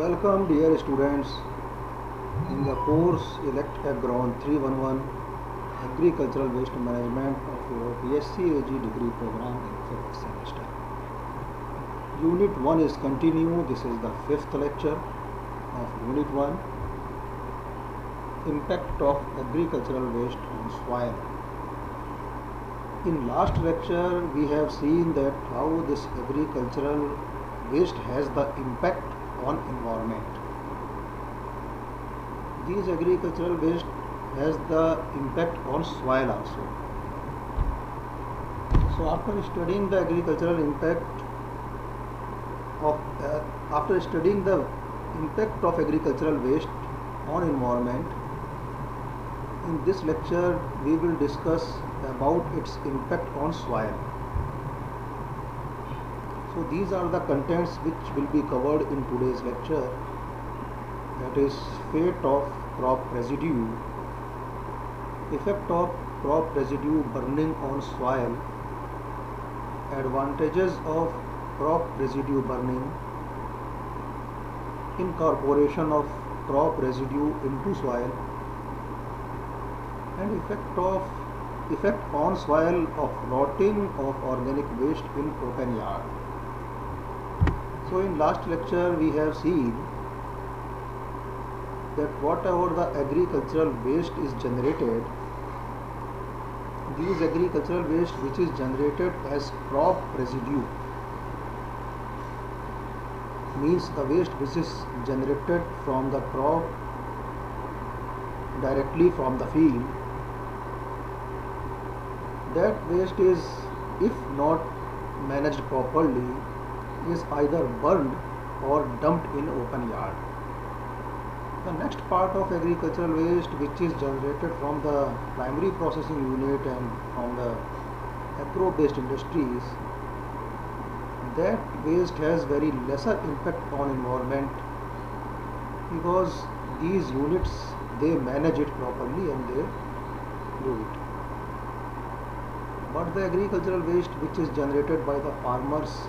Welcome dear students in the course Elect Agron 311 Agricultural Waste Management of your BSc AG degree program in 5th semester. Unit 1 is continue. This is the 5th lecture of Unit 1, Impact of Agricultural Waste on Soil. In last lecture we have seen that how this agricultural waste has the impact on environment. These agricultural waste has the impact on soil also. So after studying the agricultural impact of agricultural waste on environment, in this lecture we will discuss about its impact on soil. So these are the contents which will be covered in today's lecture. That is fate of crop residue, effect of crop residue burning on soil, advantages of crop residue burning, incorporation of crop residue into soil, and effect on soil of rotting of organic waste in open yard. So in last lecture we have seen that whatever the agricultural waste is generated, these agricultural waste which is generated as crop residue, means the waste which is generated from the crop directly from the field, that waste is, if not managed properly, is either burned or dumped in open yard. The next part of agricultural waste which is generated from the primary processing unit and from the agro-based industries, that waste has very lesser impact on environment because these units, they manage it properly and they do it. But the agricultural waste which is generated by the farmers,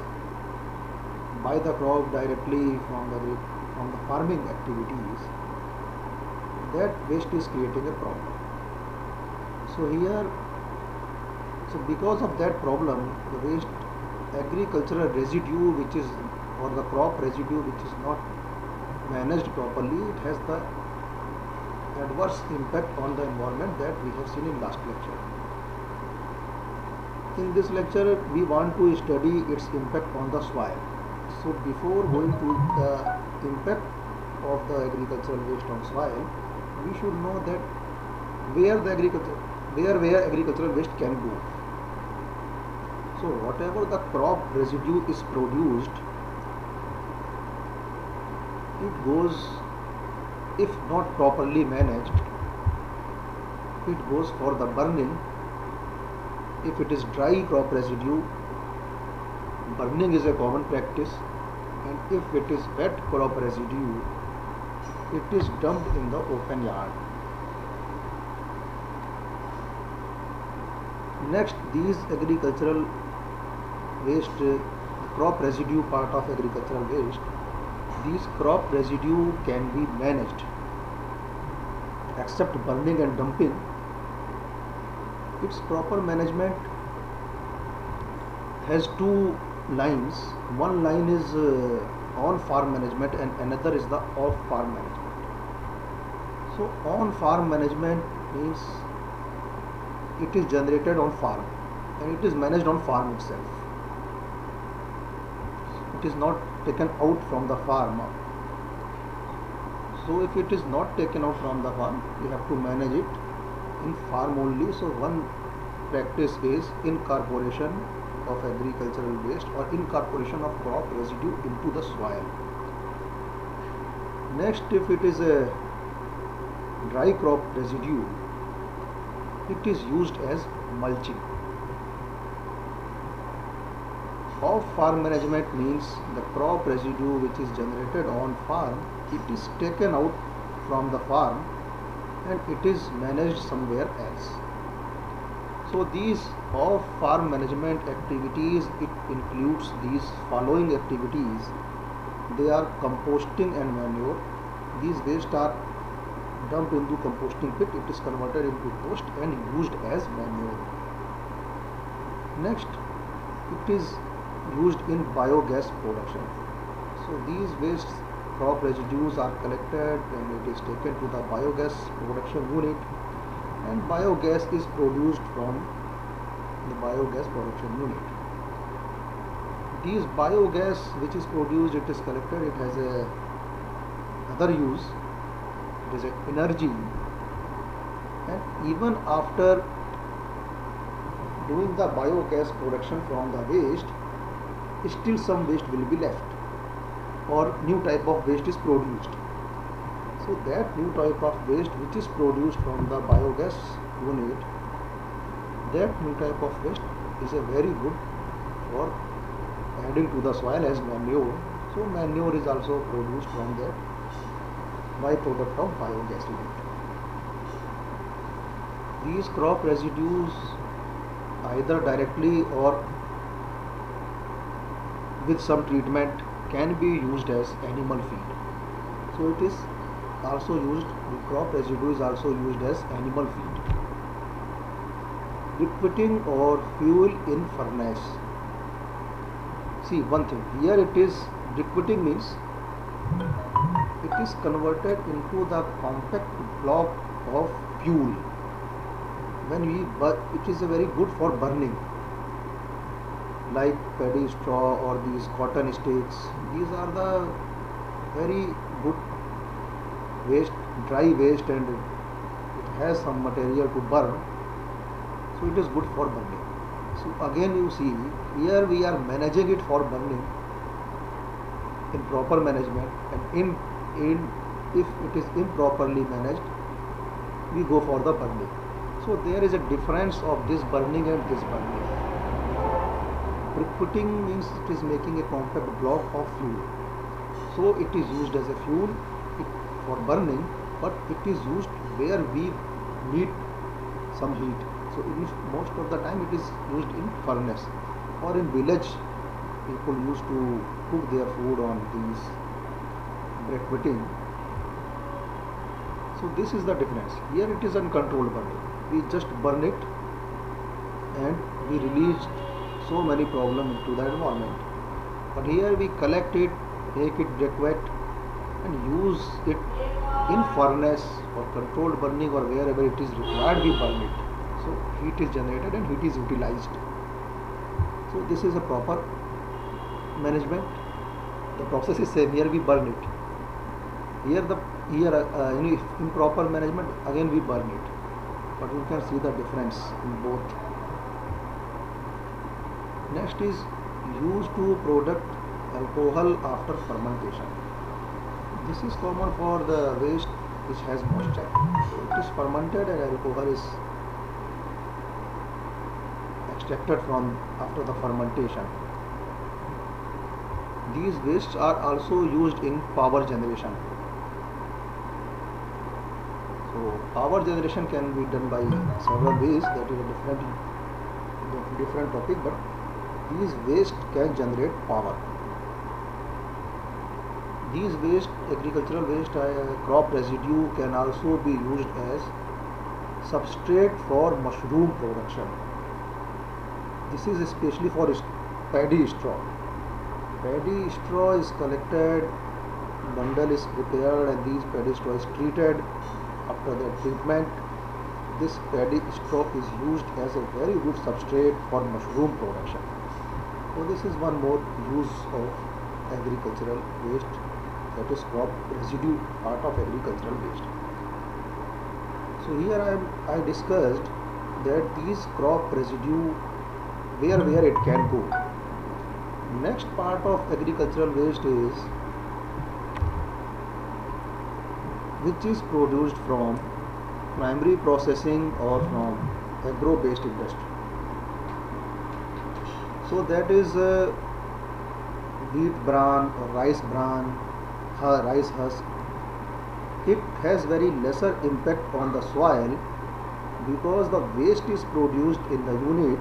by the crop directly from the farming activities, that waste is creating a problem. So because of that problem, the waste agricultural residue which is, or the crop residue which is not managed properly, it has the adverse impact on the environment that we have seen in last lecture. In this lecture we want to study its impact on the soil. So before going to the impact of the agricultural waste on soil, we should know that where agricultural waste can go. So whatever the crop residue is produced, it goes, if not properly managed, it goes for the burning. If it is dry crop residue, burning is a common practice, and if it is wet crop residue, it is dumped in the open yard. Next, these agricultural waste, crop residue part of agricultural waste, these crop residue can be managed. Except burning and dumping, its proper management has two lines. One line is on-farm management and another is the off-farm management. So on-farm management means it is generated on farm and it is managed on farm itself. It is not taken out from the farm. So if it is not taken out from the farm, you have to manage it in farm only. So one practice is incorporation of agricultural waste or incorporation of crop residue into the soil. Next, if it is a dry crop residue, it is used as mulching. Off-farm management means the crop residue which is generated on farm, it is taken out from the farm and it is managed somewhere else. So these off-farm management activities, it includes these following activities. they are composting and manure. These waste are dumped into composting pit. It is converted into post and used as manure. Next, it is used in biogas production. So these waste crop residues are collected and it is taken to the biogas production unit, and biogas is produced from the biogas production unit. These biogas which is produced, it is collected, it has a other use, it is a energy, and even after doing the biogas production from the waste, still some waste will be left or new type of waste is produced. So that new type of waste which is produced from the biogas unit, that new type of waste is a very good for adding to the soil as manure. So manure is also produced from that byproduct of biogas unit. These crop residues either directly or with some treatment can be used as animal feed. So it is also used, the crop residue is also used as animal feed. Briquetting or fuel in furnace. See one thing, here it is briquetting means it is converted into the compact block of fuel. It is a very good for burning, like paddy straw or these cotton sticks. These are the very good waste, dry waste, and it has some material to burn, so it is good for burning. So again you see here we are managing it for burning in proper management, and if it is improperly managed, we go for the burning. So there is a difference of this burning and this burning. Briquetting means it is making a compact block of fuel. So it is used as a fuel for burning, but it is used where we need some heat. So most of the time it is used in furnace, or in village people used to cook their food on these briquetting. So this is the difference. Here it is uncontrolled burning. We just burn it and we release so many problems into the environment. But here we collect it, make it briquette, and use it in furnace for controlled burning, or wherever it is required we burn it. So heat is generated and heat is utilized. So this is a proper management. The process is same. Here we burn it. Here in improper management, again we burn it. But you can see the difference in both. Next is used to product alcohol after fermentation. This is common for the waste which has moisture. So it is fermented and alcohol is extracted from after the fermentation. These wastes are also used in power generation. So power generation can be done by several ways. That is a different topic, but these waste can generate power. These waste, agricultural waste, crop residue can also be used as substrate for mushroom production. This is especially for paddy straw. Paddy straw is collected, bundle is prepared, and these paddy straw is treated. After the treatment, this paddy straw is used as a very good substrate for mushroom production. So this is one more use of agricultural waste, that is crop residue, part of agricultural waste. So here I discussed that these crop residue, where it can go. Next part of agricultural waste is which is produced from primary processing or from agro-based industry. So that is wheat bran or rice bran, rice husk. It has very lesser impact on the soil because the waste is produced in the unit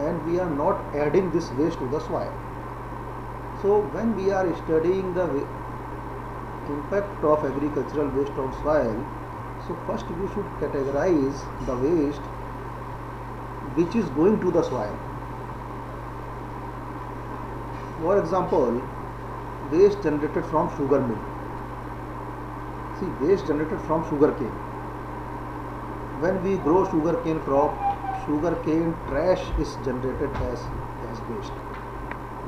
and we are not adding this waste to the soil. So when we are studying the impact of agricultural waste on soil, so first we should categorize the waste which is going to the soil. For example, waste generated from sugar mill. See, waste generated from sugar cane. When we grow sugarcane crop, sugarcane trash is generated as waste.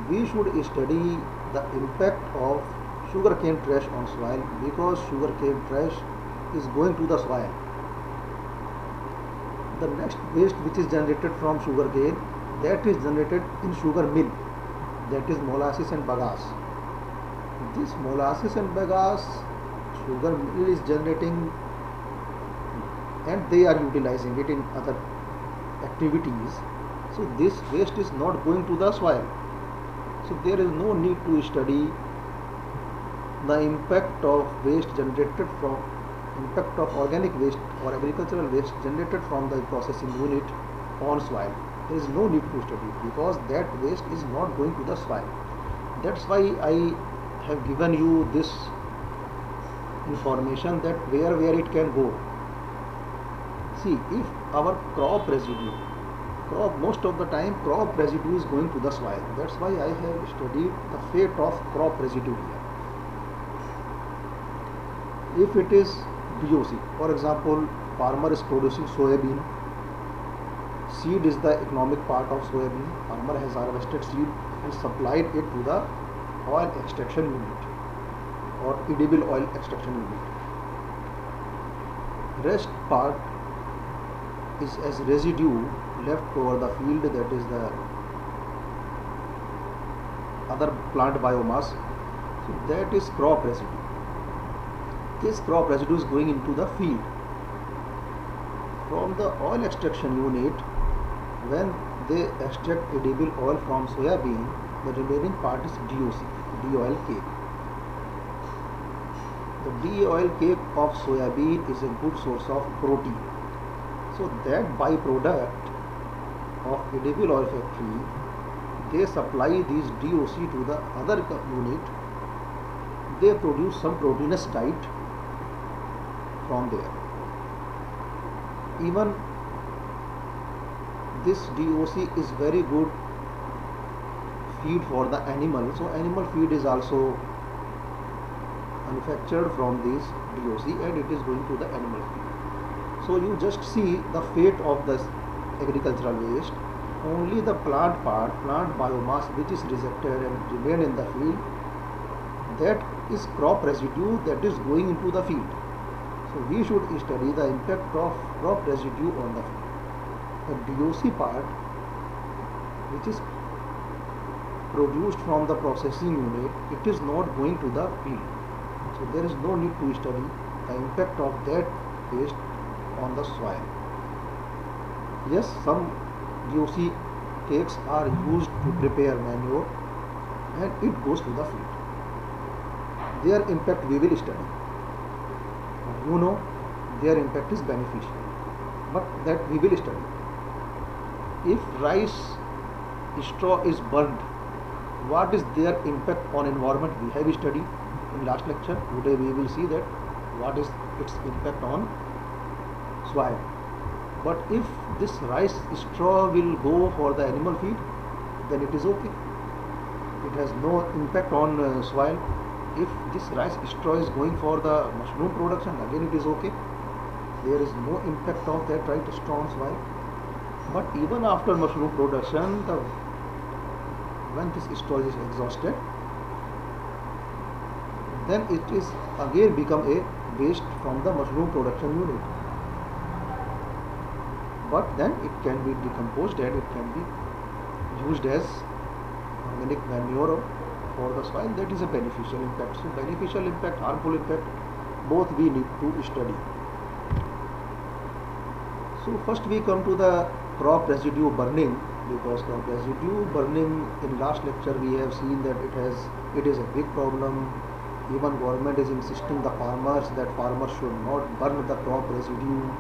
We should study the impact of sugarcane trash on soil, because sugarcane trash is going to the soil. The next waste which is generated from sugarcane, that is generated in sugar mill, that is molasses and bagasse. This molasses and bagasse sugar mill is generating, and they are utilizing it in other activities. So this waste is not going to the soil. So there is no need to study the impact of waste generated from impact of organic waste or agricultural waste generated from the processing unit on soil. There is no need to study, because that waste is not going to the soil. That's why I have given you this information, that where it can go. See, if our crop residue, most of the time crop residue is going to the soil. That's why I have studied the fate of crop residue here. If it is DOC, for example, farmer is producing soybean, seed is the economic part of soybean. Farmer has harvested seed and supplied it to the oil extraction unit or edible oil extraction unit. Rest part is as residue left over the field, that is the other plant biomass. So that is crop residue. This crop residue is going into the field. From the oil extraction unit, when they extract edible oil from soybean, the remaining part is DOC, D-oil cake. The D-oil cake of soybean is a good source of protein. So that byproduct of edible oil factory, they supply these DOC to the other unit. They produce some proteinous diet from there. Even this DOC is very good feed for the animal. So animal feed is also manufactured from this DOC, and it is going to the animal feed. So you just see the fate of this agricultural waste. Only the plant part, plant biomass, which is rejected and remain in the field, that is crop residue that is going into the field. So we should study the impact of crop residue on the field. The DOC part, which is produced from the processing unit, it is not going to the field. So there is no need to study the impact of that waste on the soil. Yes, some DOC cakes are used to prepare manure, and it goes to the field. Their impact we will study. You know, their impact is beneficial, but that we will study. If rice straw is burned, what is their impact on environment? We have studied in last lecture. Today we will see that what is its impact on soil. But if this rice straw will go for the animal feed, then it is okay. It has no impact on soil. If this rice straw is going for the mushroom production, again it is okay. There is no impact of that rice straw on soil. But even after mushroom production, when this straw is exhausted, then it is again become a waste from the mushroom production unit. But then it can be decomposed and it can be used as organic manure for the soil. That is a beneficial impact. So beneficial impact, harmful impact, both we need to study. So first we come to the crop residue burning, because crop residue burning, in last lecture we have seen that it is a big problem. Even government is insisting the farmers that farmers should not burn the crop residue.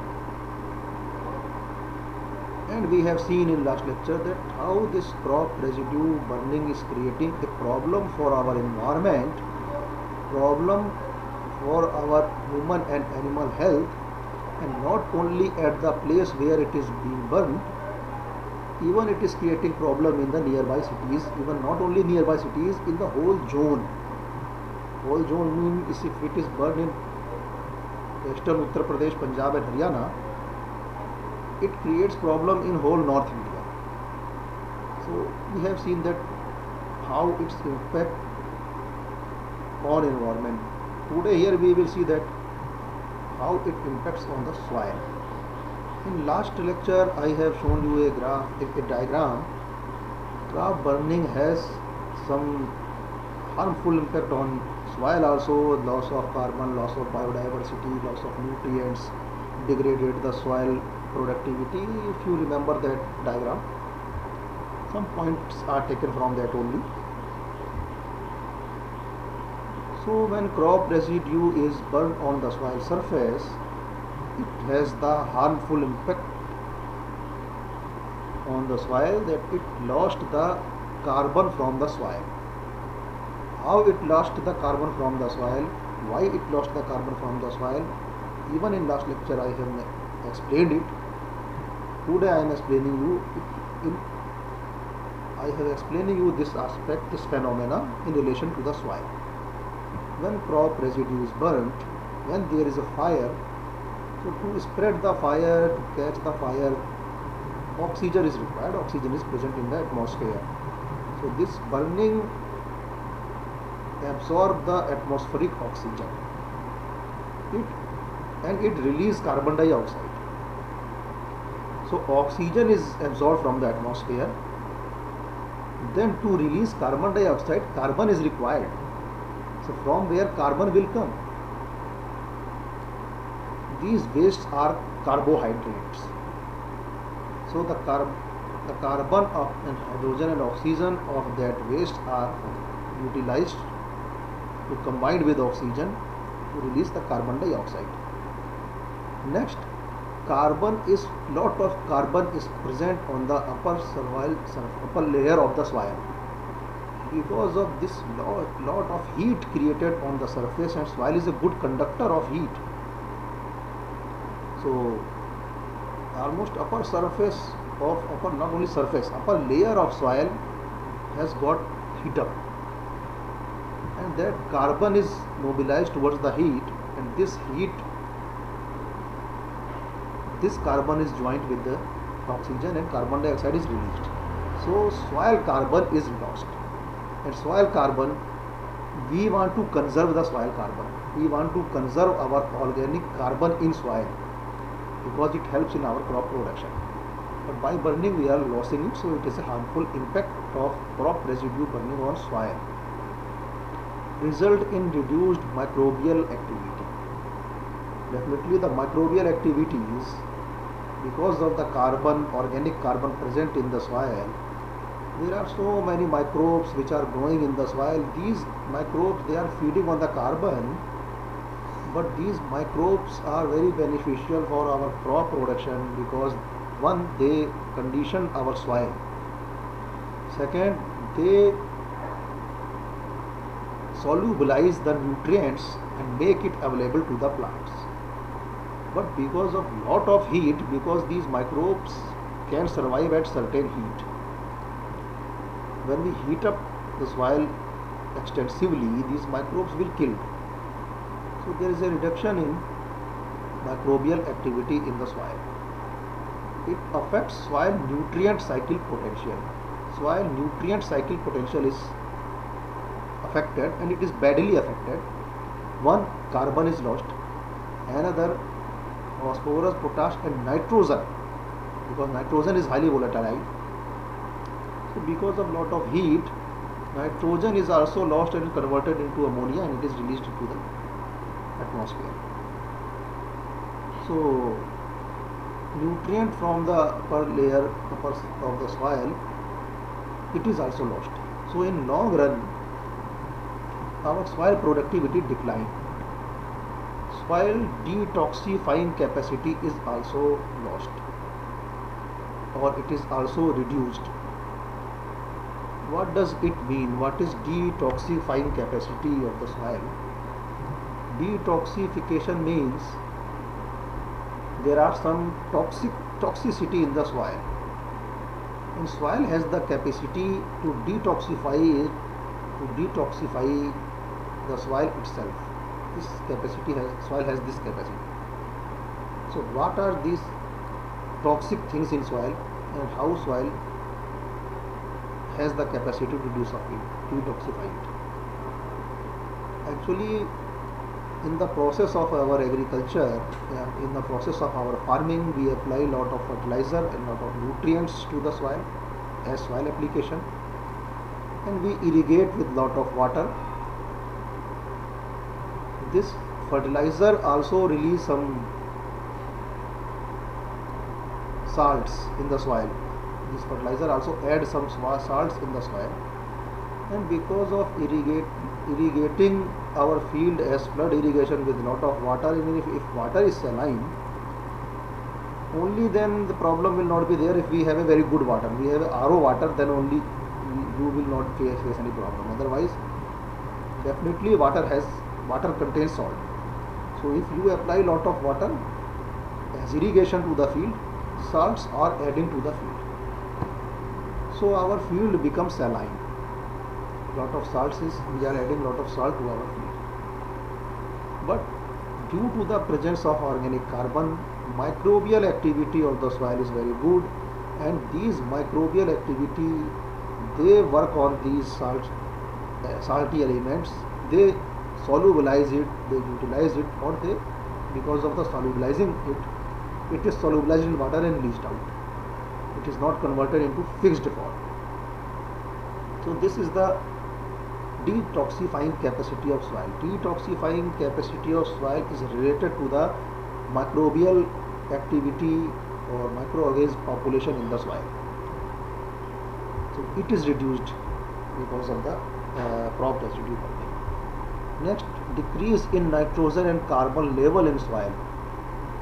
And we have seen in last lecture that how this crop residue burning is creating a problem for our environment, problem for our human and animal health, and not only at the place where it is being burned, even it is creating problem in the nearby cities, even not only nearby cities, in the whole zone. Whole zone means if it is burned in western Uttar Pradesh, Punjab and Haryana, it creates problem in whole North India. So we have seen that how its impact on environment. Today here we will see that how it impacts on the soil. In last lecture I have shown you a diagram. Crop burning has some harmful impact on soil also, loss of carbon, loss of biodiversity, loss of nutrients, degraded the soil productivity. If you remember that diagram, some points are taken from that only. So when crop residue is burned on the soil surface, it has the harmful impact on the soil that it lost the carbon from the soil. How it lost the carbon from the soil, why it lost the carbon from the soil, even in last lecture I have explained it. Today I am explaining you I have explaining you this aspect, this phenomena in relation to the soil. When crop residue is burnt, when there is a fire, so to spread the fire, to catch the fire, oxygen is required. Oxygen is present in the atmosphere. So this burning absorbs the atmospheric oxygen. It releases carbon dioxide. So oxygen is absorbed from the atmosphere. Then to release carbon dioxide, carbon is required. So from where carbon will come? These wastes are carbohydrates. So the carbon and hydrogen and oxygen of that waste are utilized to combine with oxygen to release the carbon dioxide. Next, lot of carbon is present on the upper layer of the soil. Because of this lot of heat created on the surface, and soil is a good conductor of heat. So almost upper layer of soil has got heat up, and that carbon is mobilized towards the heat, and this carbon is joined with the oxygen and carbon dioxide is released. So soil carbon is lost, and soil carbon, we want to conserve the soil carbon. We want to conserve our organic carbon in soil because it helps in our crop production. But by burning we are losing it, so it is a harmful impact of crop residue burning on soil. Result in reduced microbial activity. Definitely the microbial activities, because of the organic carbon present in the soil, there are so many microbes which are growing in the soil. These microbes, they are feeding on the carbon, but these microbes are very beneficial for our crop production because one, they condition our soil. Second, they solubilize the nutrients and make it available to the plants. But because of lot of heat, because these microbes can survive at certain heat, when we heat up the soil extensively, these microbes will kill. So there is a reduction in microbial activity in the soil. It affects soil nutrient cycle potential. Soil nutrient cycle potential is affected, and it is badly affected. One, carbon is lost. Another, phosphorus, potash and nitrogen, because nitrogen is highly volatile. So because of lot of heat, nitrogen is also lost and converted into ammonia, and it is released into the atmosphere. So nutrient from the upper layer of the soil, it is also lost. So in long run, our soil productivity decline. Soil detoxifying capacity is also lost. or it is also reduced. What does it mean? What is detoxifying capacity of the soil? Detoxification means there are some toxicity in the soil, and soil has the capacity to detoxify the soil itself. This capacity has soil has this capacity. So what are these toxic things in soil, and how soil has the capacity to detoxify it? Actually, in the process of our agriculture, in the process of our farming, we apply a lot of fertilizer and lot of nutrients to the soil as soil application, and we irrigate with lot of water. This fertilizer also release some salts in the soil. This fertilizer also adds some salts in the soil, and because of irrigating our field as flood irrigation with lot of water, even if water is saline, only then the problem will not be there. If we have a very good water, we have RO water, then only you will not face any problem. Otherwise, definitely water contains salt. So if you apply lot of water as irrigation to the field, salts are adding to the field. So our field becomes saline. Lot of salts we are adding lot of salt to our field. But due to the presence of organic carbon, microbial activity of the soil is very good, and these microbial activity, they work on these salty elements. They solubilize it, they utilize it, or they, because of the solubilizing it is solubilized in water and leached out. It is not converted into fixed form. So this is the detoxifying capacity of soil. Detoxifying capacity of soil is related to the microbial activity or microorganism population in the soil. So it is reduced because of the crop residue burning. Next, decrease in nitrogen and carbon level in soil.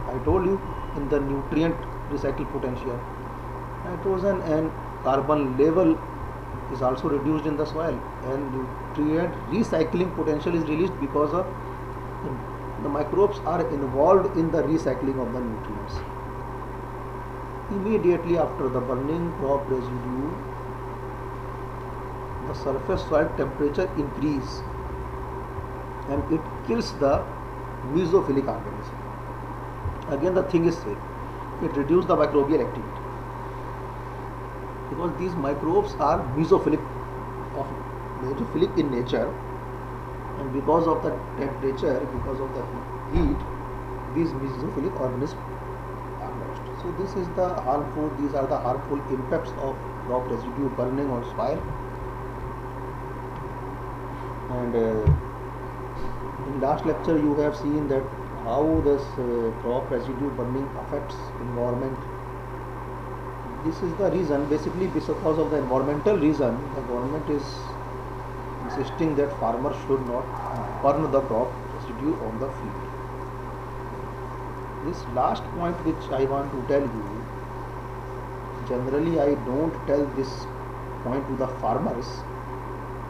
I told you in the nutrient recycle potential, nitrogen and carbon level is also reduced in the soil, and nutrient recycling potential is released because of the microbes are involved in the recycling of the nutrients. Immediately after the burning crop residue, the surface soil temperature increase, and it kills the mesophilic organism. Again the thing is same, it reduces the microbial activity, because these microbes are mesophilic in nature, and because of the temperature, because of the heat, these mesophilic organisms are lost. So these are the harmful impacts of crop residue burning on soil. And in last lecture you have seen that how this crop residue burning affects environment. This is the reason, basically because of the environmental reason, the government is insisting that farmers should not burn the crop residue on the field. This last point which I want to tell you, generally I don't tell this point to the farmers,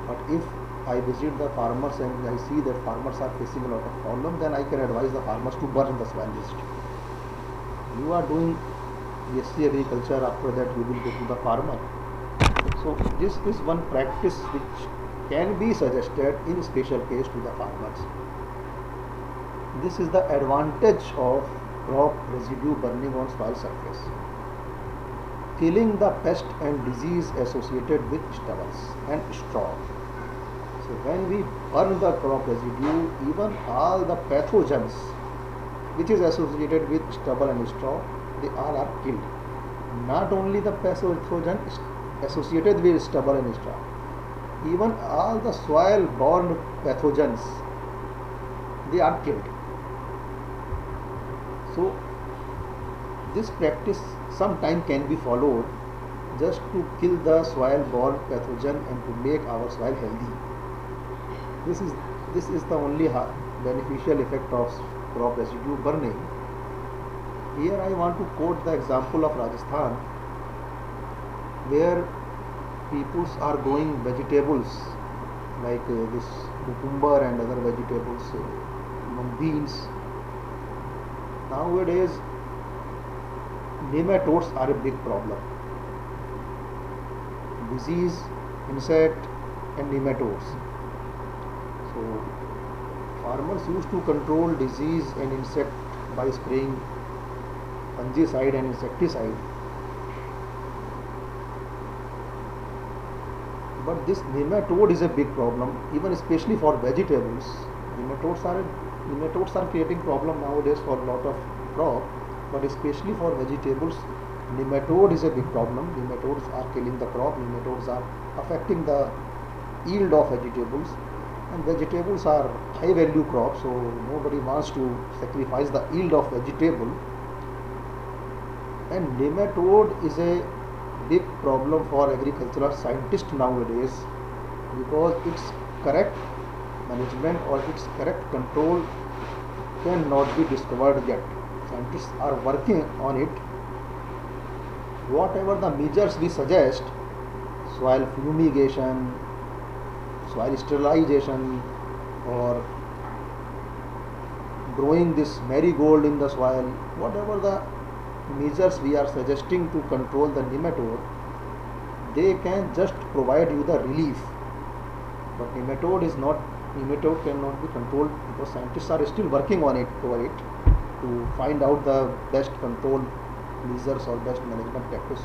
but if I visit the farmers and I see that farmers are facing a lot of problem, then I can advise the farmers to burn the soil residue. You are doing BSc agriculture, after that you will go to the farmer. So this is one practice which can be suggested in special case to the farmers. This is the advantage of crop residue burning on soil surface, killing the pest and disease associated with stubbles and straw. So when we burn the crop residue, even all the pathogens which is associated with stubble and straw, they all are killed. Not only the pathogen associated with stubble and straw, even all the soil borne pathogens, they are killed. So this practice sometime can be followed just to kill the soil borne pathogen and to make our soil healthy. This is the only beneficial effect of crop residue burning. Here I want to quote the example of Rajasthan, where people are growing vegetables like this cucumber and other vegetables, beans. Nowadays, nematodes are a big problem. Disease, insect, and nematodes. So, farmers used to control disease and insect by spraying fungicide and insecticide. But this nematode is a big problem, even especially for vegetables. Nematodes are creating problem nowadays for a lot of crop, but especially for vegetables, nematode is a big problem. Nematodes are killing the crop. Nematodes are affecting the yield of vegetables, and vegetables are high value crops, so nobody wants to sacrifice the yield of vegetable. And nematode is a big problem for agricultural scientists nowadays, because its correct management or its correct control cannot be discovered yet. Scientists are working on it. Whatever the measures we suggest, soil fumigation, soil sterilization, or growing this marigold in the soil, whatever the measures we are suggesting to control the nematode, they can just provide you the relief. But nematode cannot be controlled, because scientists are still working on it to find out the best control measures or best management practice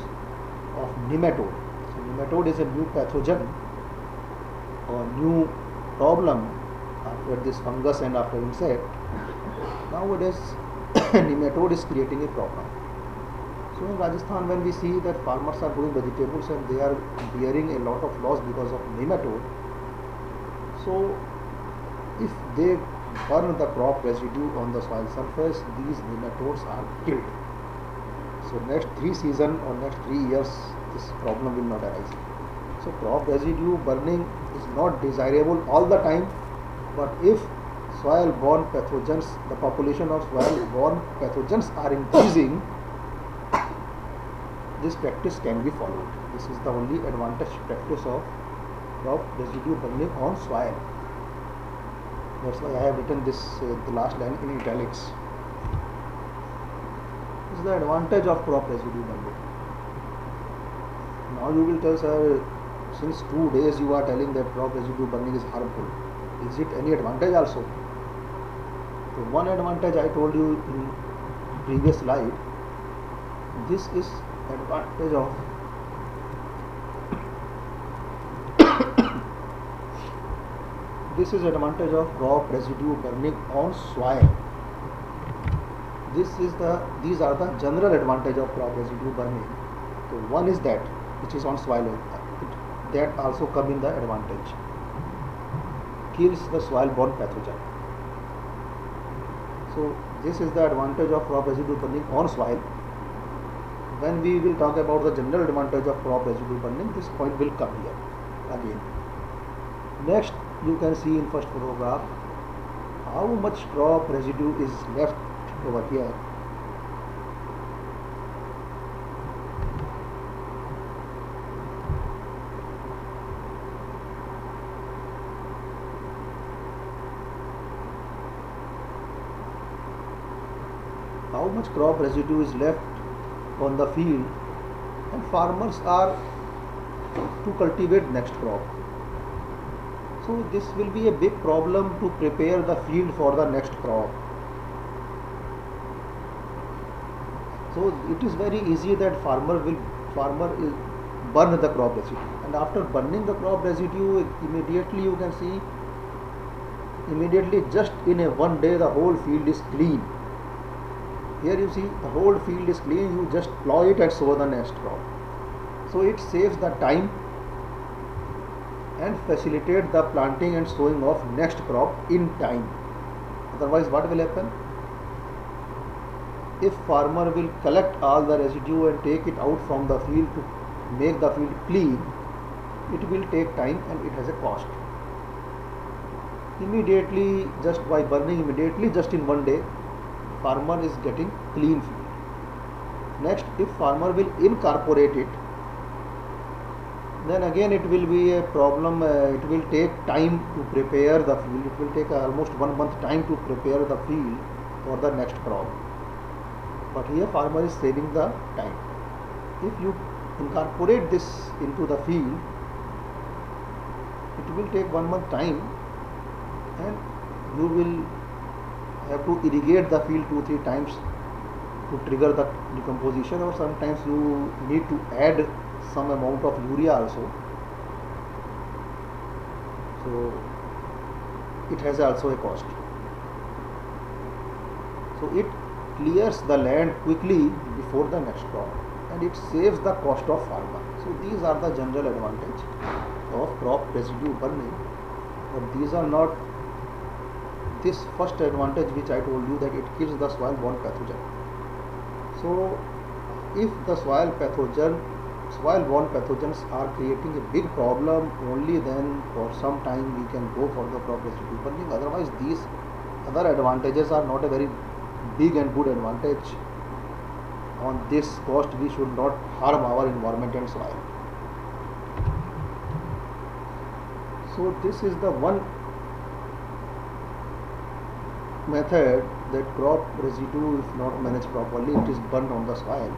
of nematode. So nematode is a new pathogen or new problem after this fungus and after insect. Nowadays, nematode is creating a problem. So in Rajasthan, when we see that farmers are growing vegetables and they are bearing a lot of loss because of nematode, so if they burn the crop residue on the soil surface, these nematodes are killed. So next 3 seasons or next 3 years, this problem will not arise. So crop residue burning is not desirable all the time, but if soil-borne pathogens, the population of soil-borne pathogens are increasing, this practice can be followed. This is the only advantage practice of crop residue burning on soil. That's why I have written this the last line in italics. This is the advantage of crop residue burning. Now you will tell, sir, since 2 days you are telling that crop residue burning is harmful. Is it any advantage also? So one advantage I told you in previous slide. This is advantage of this is advantage of crop residue burning on soil. These are the general advantage of crop residue burning. So one is that which is on soil, that also come in the advantage. Kills the soil-borne pathogen. So this is the advantage of crop residue burning on soil. When we will talk about the general advantage of crop residue burning, this point will come here again. Next, you can see in first photograph how much crop residue is left over here. How much crop residue is left on the field, and farmers are to cultivate next crop. So this will be a big problem to prepare the field for the next crop. So it is very easy that farmer will burn the crop residue, and after burning the crop residue, immediately you can see, immediately just in a one day the whole field is clean. Here you see the whole field is clean, you just plow it and sow the next crop. So it saves the time and facilitate the planting and sowing of next crop in time. Otherwise what will happen? If farmer will collect all the residue and take it out from the field to make the field clean, it will take time and it has a cost. Immediately, just by burning immediately, just in one day, farmer is getting clean field. Next, if farmer will incorporate it then again it will be a problem. It will take time to prepare the field. It will take almost 1 month time to prepare the field for the next crop. But here farmer is saving the time. If you incorporate this into the field, it will take 1 month time, and you will have to irrigate the field 2-3 times to trigger the decomposition, or sometimes you need to add some amount of urea also. So it has also a cost. So it clears the land quickly before the next crop, and it saves the cost of farmer. So these are the general advantage of crop residue burning. But these are not this first advantage which I told you, that it kills the soil borne pathogen. So if the soil borne pathogens are creating a big problem, only then for some time we can go for the crop residue burning. Otherwise these other advantages are not a very big and good advantage. On this cost we should not harm our environment and soil. So this is the one method that crop residue, if not managed properly, it is burned on the soil.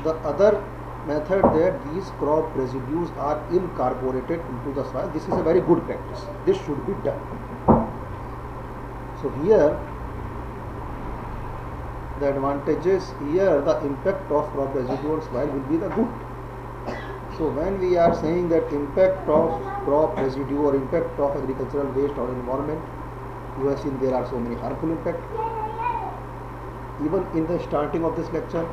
The other method, that these crop residues are incorporated into the soil. This is a very good practice. This should be done. So here the advantages, here the impact of crop residue on soil will be the good. So when we are saying that impact of crop residue or impact of agricultural waste on environment, you have seen there are so many harmful impacts. Even in the starting of this lecture,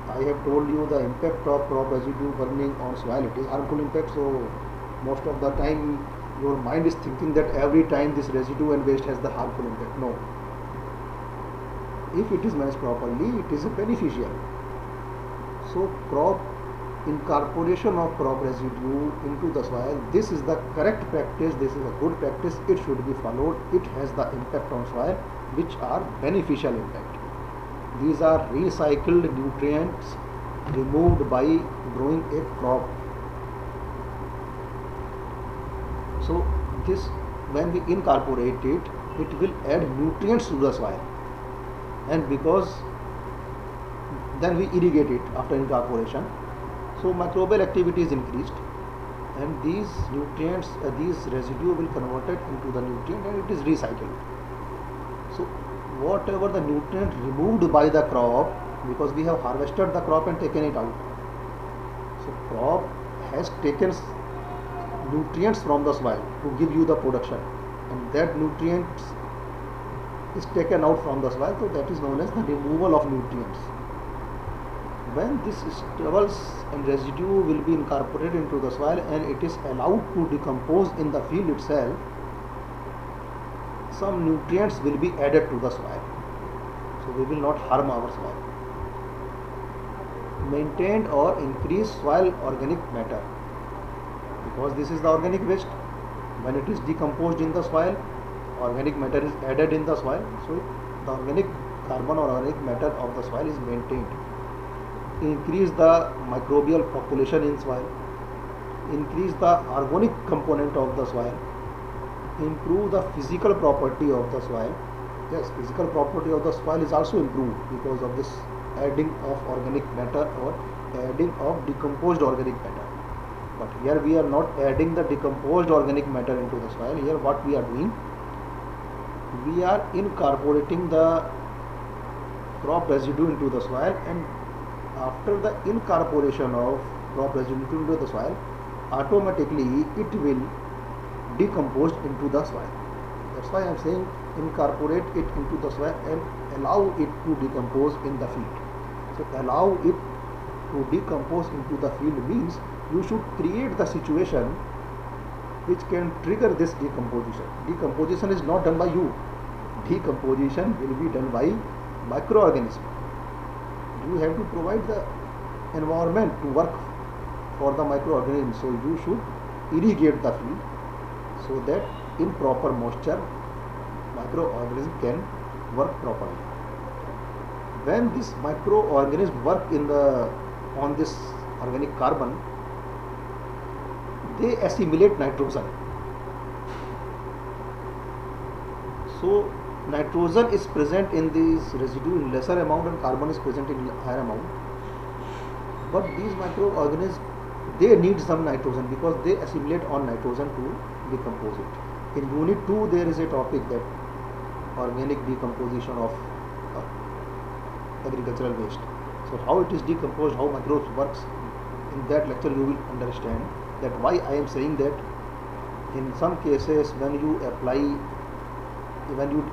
I have told you the impact of crop residue burning on soil, it is harmful impact. So most of the time your mind is thinking that every time this residue and waste has the harmful impact. No. If it is managed properly, it is beneficial. So incorporation of crop residue into the soil, this is the correct practice, this is a good practice, it should be followed. It has the impact on soil which are beneficial impact. These are recycled nutrients removed by growing a crop. So this, when we incorporate it, it will add nutrients to the soil, and because then we irrigate it after incorporation, so microbial activity is increased, and these nutrients, these residue will convert it into the nutrient, and it is recycled. So whatever the nutrient removed by the crop, because we have harvested the crop and taken it out, so crop has taken nutrients from the soil to give you the production, and that nutrients is taken out from the soil, so that is known as the removal of nutrients. When this stubbles and residue will be incorporated into the soil and it is allowed to decompose in the field itself, some nutrients will be added to the soil, so we will not harm our soil. Maintained or increased soil organic matter, because this is the organic waste. When it is decomposed in the soil, organic matter is added in the soil, so the organic carbon or organic matter of the soil is maintained. Increase the microbial population in soil, increase the organic component of the soil, improve the physical property of the soil. Yes, physical property of the soil is also improved because of this adding of organic matter or adding of decomposed organic matter. But here we are not adding the decomposed organic matter into the soil. Here what we are doing, we are incorporating the crop residue into the soil, and after the incorporation of crop residue into the soil, automatically it will decompose into the soil. That's why I am saying incorporate it into the soil and allow it to decompose in the field. So allow it to decompose into the field means you should create the situation which can trigger this decomposition. Decomposition is not done by you. Decomposition will be done by microorganisms. You have to provide the environment to work for the microorganisms. So you should irrigate the field so that in proper moisture microorganism can work properly. When this microorganism work on this organic carbon, they assimilate nitrogen. So nitrogen is present in these residue in lesser amount and carbon is present in higher amount. But these microorganisms, they need some nitrogen because they assimilate on nitrogen to decompose it. In unit 2 there is a topic that organic decomposition of agricultural waste. So how it is decomposed, how microbes works, in that lecture you will understand that why I am saying that in some cases when you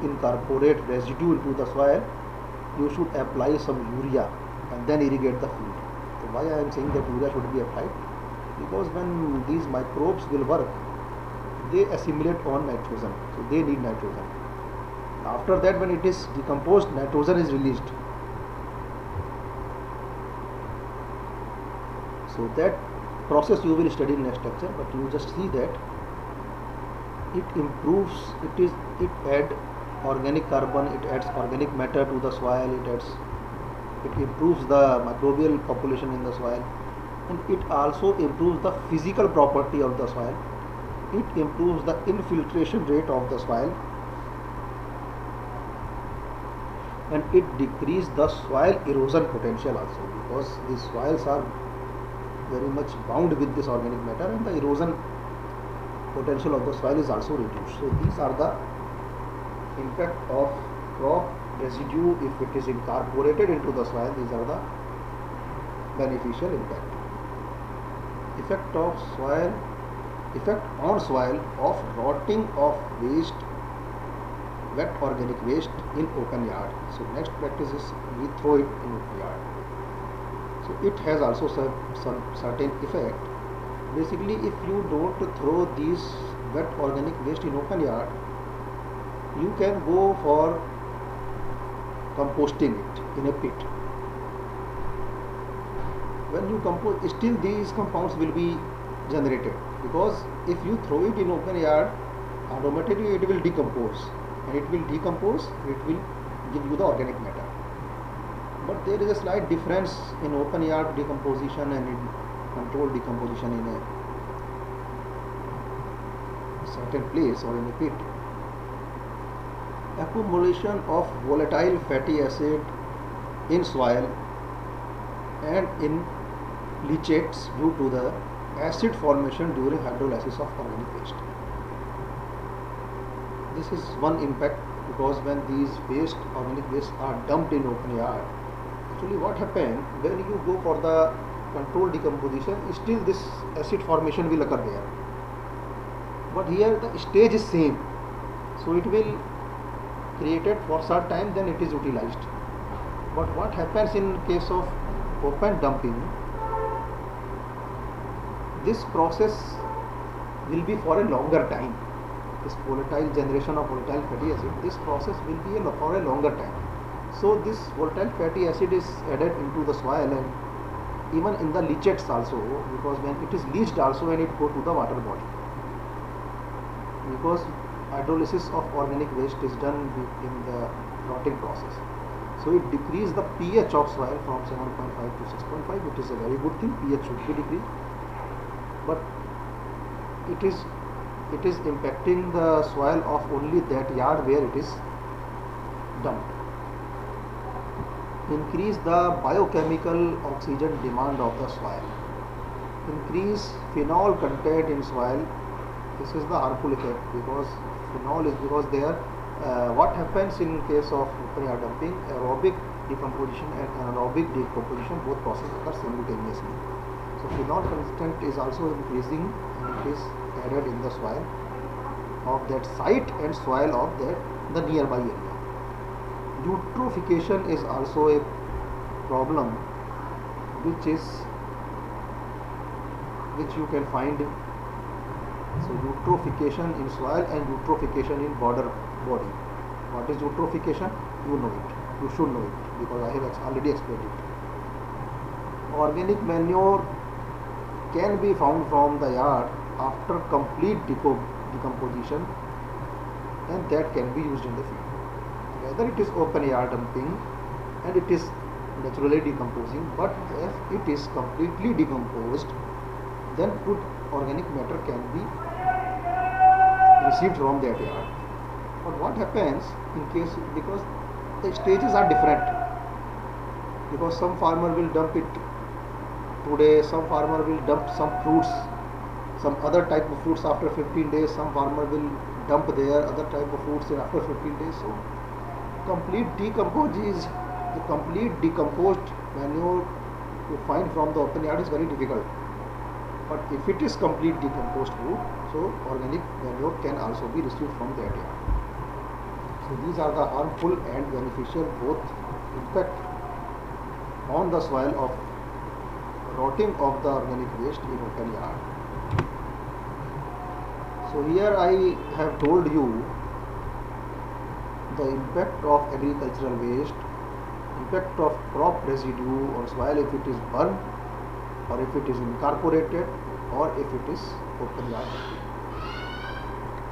incorporate residue into the soil, you should apply some urea and then irrigate the field. So why I am saying that urea should be applied? Because when these microbes will work, they assimilate on nitrogen, so they need nitrogen. After that, when it is decomposed, nitrogen is released. So that process you will study in next lecture, but you just see that it improves, it adds organic carbon, it adds organic matter to the soil, it improves the microbial population in the soil, and it also improves the physical property of the soil. It improves the infiltration rate of the soil, and it decreases the soil erosion potential also, because these soils are very much bound with this organic matter and the erosion potential of the soil is also reduced. So these are the impact of crop residue if it is incorporated into the soil. These are the beneficial impact. Effect on soil of rotting of waste, wet organic waste in open yard. So next practice is we throw it in open yard. So it has also some certain effect. Basically, if you don't throw these wet organic waste in open yard, you can go for composting it in a pit. When you compose, still these compounds will be generated, because if you throw it in open yard, automatically it will decompose, and it will decompose, it will give you the organic matter. But there is a slight difference in open yard decomposition and in controlled decomposition in a certain place or in a pit. Accumulation of volatile fatty acid in soil and in leachates due to the acid formation during hydrolysis of organic waste. This is one impact, because when these organic waste are dumped in open yard, actually what happens when you go for the controlled decomposition, still this acid formation will occur there. But here the stage is same, so it will created for some time, then it is utilized. But what happens in case of open dumping, this process will be for a longer time. This volatile generation of volatile fatty acid, this process will be for a longer time. So this volatile fatty acid is added into the soil and even in the leachates also, because when it is leached also, when it go to the water body, because hydrolysis of organic waste is done in the rotting process. So it decreases the pH of soil from 7.5 to 6.5, which is a very good thing. pH should be decreased, but it is impacting the soil of only that yard where it is dumped. Increase the biochemical oxygen demand of the soil. Increase phenol content in soil. This is the harmful effect, because phenol is what happens in case of open yard dumping, aerobic decomposition and anaerobic decomposition, both processes occur simultaneously. So phenol content is also increasing and it is added in the soil of that site and soil of the nearby area. Eutrophication is also a problem which you can find. So eutrophication in soil and eutrophication in border body. What is eutrophication? You know it. You should know it, because I have already explained it. Organic manure can be found from the yard after complete decomposition, and that can be used in the field. Whether it is open yard dumping and it is naturally decomposing, but if it is completely decomposed, then good organic matter can be received from that yard. But what happens in case, because the stages are different, because some farmer will dump it today, some farmer will dump some fruits, some other type of fruits after 15 days, some farmer will dump their other type of fruits in after 15 days. So the complete decomposed manure to find from the open yard is very difficult. But if it is complete decomposed food, so organic manure can also be received from that yard. So these are the harmful and beneficial both impact on the soil of rotting of the organic waste in open yard. So here I have told you the impact of agricultural waste, impact of crop residue on soil if it is burned, or if it is incorporated, or if it is open yard.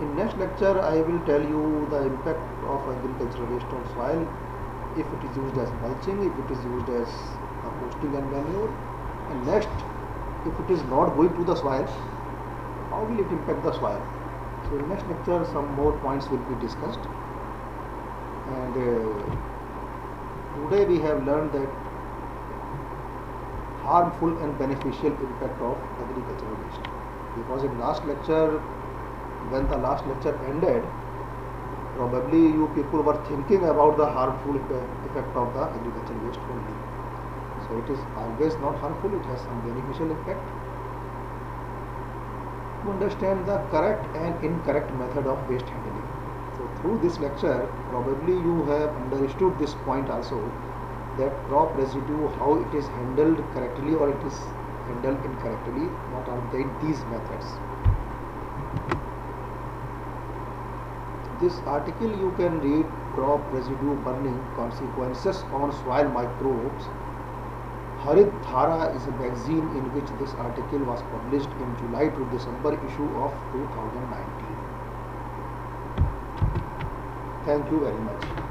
In next lecture I will tell you the impact of agricultural waste on soil if it is used as mulching, if it is used as composting and manure, and next, if it is not going to the soil, how will it impact the soil? So in next lecture some more points will be discussed, and today we have learned that harmful and beneficial impact of agricultural waste, because in last lecture, when the last lecture ended, probably you people were thinking about the harmful effect of the agricultural waste only. So it is always not harmful, it has some beneficial impact. To understand the correct and incorrect method of waste handling. So through this lecture, probably you have understood this point also, that crop residue, how it is handled correctly or it is handled incorrectly, what are these methods. This article you can read, Crop Residue Burning Consequences on Soil Microbes. Harit Dhara is a magazine in which this article was published in July to December issue of 2019. Thank you very much.